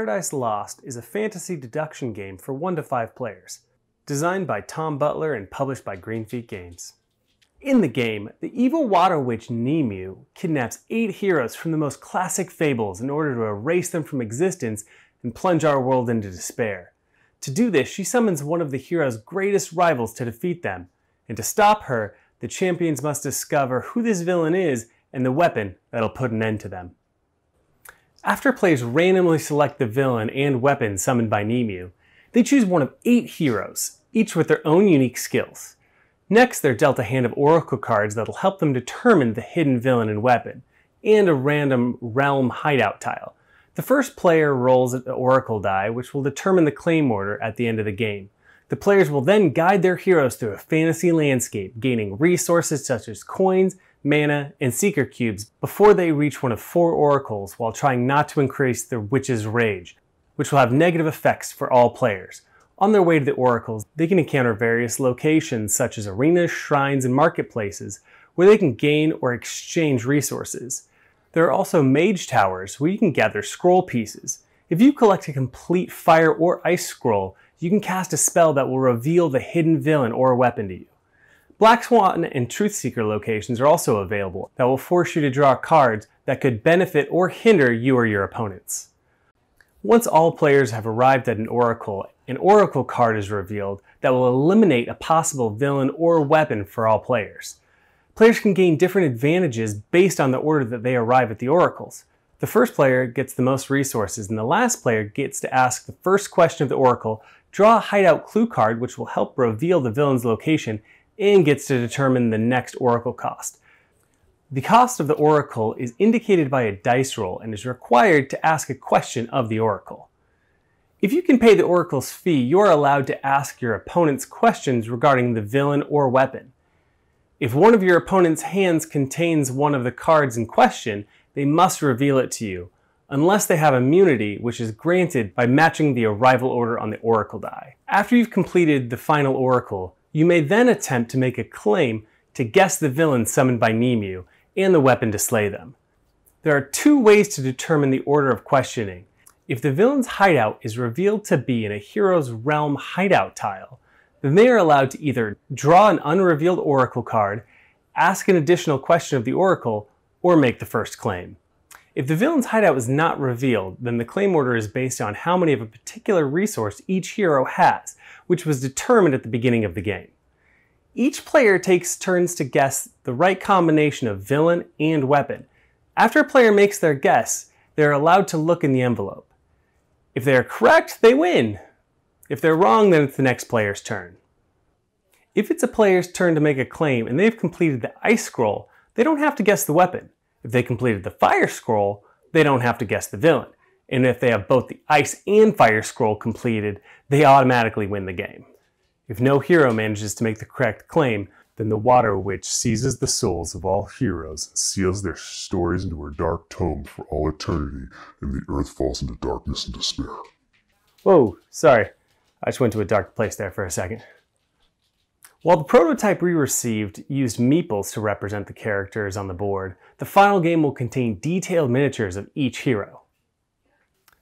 Paradise Lost is a fantasy deduction game for 1 to 5 players, designed by Tom Butler and published by Greenfeet Games. In the game, the evil water witch Nemu kidnaps 8 heroes from the most classic fables in order to erase them from existence and plunge our world into despair. To do this, she summons one of the heroes' greatest rivals to defeat them, and to stop her, the champions must discover who this villain is and the weapon that'll put an end to them. After players randomly select the villain and weapon summoned by Nemu, they choose one of 8 heroes, each with their own unique skills. Next, they're dealt a hand of oracle cards that'll help them determine the hidden villain and weapon, and a random realm hideout tile. The first player rolls the oracle die, which will determine the claim order at the end of the game. The players will then guide their heroes through a fantasy landscape, gaining resources such as coins, mana, and seeker cubes before they reach one of 4 oracles while trying not to increase the witch's rage, which will have negative effects for all players. On their way to the oracles, they can encounter various locations such as arenas, shrines, and marketplaces where they can gain or exchange resources. There are also mage towers where you can gather scroll pieces. If you collect a complete fire or ice scroll, you can cast a spell that will reveal the hidden villain or weapon to you. Black Swan and Truth Seeker locations are also available that will force you to draw cards that could benefit or hinder you or your opponents. Once all players have arrived at an oracle card is revealed that will eliminate a possible villain or weapon for all players. Players can gain different advantages based on the order that they arrive at the oracles. The first player gets the most resources, and the last player gets to ask the first question of the oracle, draw a hideout clue card which will help reveal the villain's location, and gets to determine the next oracle cost. The cost of the oracle is indicated by a dice roll and is required to ask a question of the oracle. If you can pay the oracle's fee, you are allowed to ask your opponents questions regarding the villain or weapon. If one of your opponent's hands contains one of the cards in question, they must reveal it to you, unless they have immunity, which is granted by matching the arrival order on the oracle die. After you've completed the final oracle, you may then attempt to make a claim to guess the villain summoned by Nemu and the weapon to slay them. There are 2 ways to determine the order of questioning. If the villain's hideout is revealed to be in a hero's realm hideout tile, then they are allowed to either draw an unrevealed oracle card, ask an additional question of the oracle, or make the first claim. If the villain's hideout is not revealed, then the claim order is based on how many of a particular resource each hero has, which was determined at the beginning of the game. Each player takes turns to guess the right combination of villain and weapon. After a player makes their guess, they are allowed to look in the envelope. If they are correct, they win. If they're wrong, then it's the next player's turn. If it's a player's turn to make a claim and they've completed the ice scroll, they don't have to guess the weapon. If they completed the fire scroll, they don't have to guess the villain. And if they have both the ice and fire scroll completed, they automatically win the game. If no hero manages to make the correct claim, then the water witch seizes the souls of all heroes and seals their stories into her dark tome for all eternity, and the earth falls into darkness and despair. Whoa, sorry. I just went to a dark place there for a second. While the prototype we received used meeples to represent the characters on the board, the final game will contain detailed miniatures of each hero.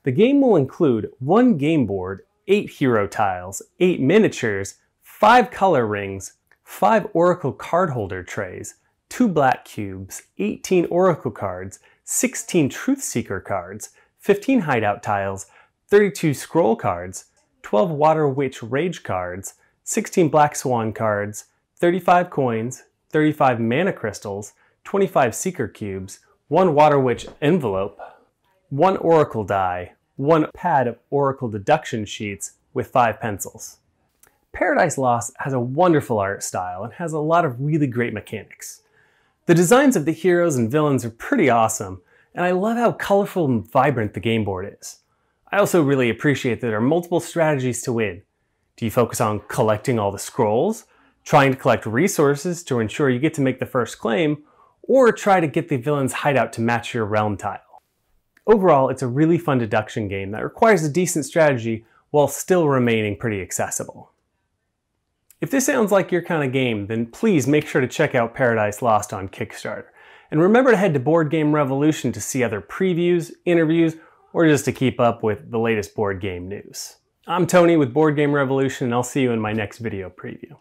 The game will include 1 game board, 8 hero tiles, 8 miniatures, 5 color rings, 5 oracle card holder trays, 2 black cubes, 18 oracle cards, 16 truth seeker cards, 15 hideout tiles, 32 scroll cards, 12 water witch rage cards, 16 black swan cards, 35 coins, 35 mana crystals, 25 seeker cubes, 1 water witch envelope, 1 oracle die, 1 pad of oracle deduction sheets with 5 pencils. Paradise Lost has a wonderful art style and has a lot of really great mechanics. The designs of the heroes and villains are pretty awesome, and I love how colorful and vibrant the game board is. I also really appreciate that there are multiple strategies to win. Do you focus on collecting all the scrolls, trying to collect resources to ensure you get to make the first claim, or try to get the villain's hideout to match your realm tile? Overall, it's a really fun deduction game that requires a decent strategy while still remaining pretty accessible. If this sounds like your kind of game, then please make sure to check out Paradise Lost on Kickstarter. And remember to head to Board Game Revolution to see other previews, interviews, or just to keep up with the latest board game news. I'm Tony with Board Game Revolution, and I'll see you in my next video preview.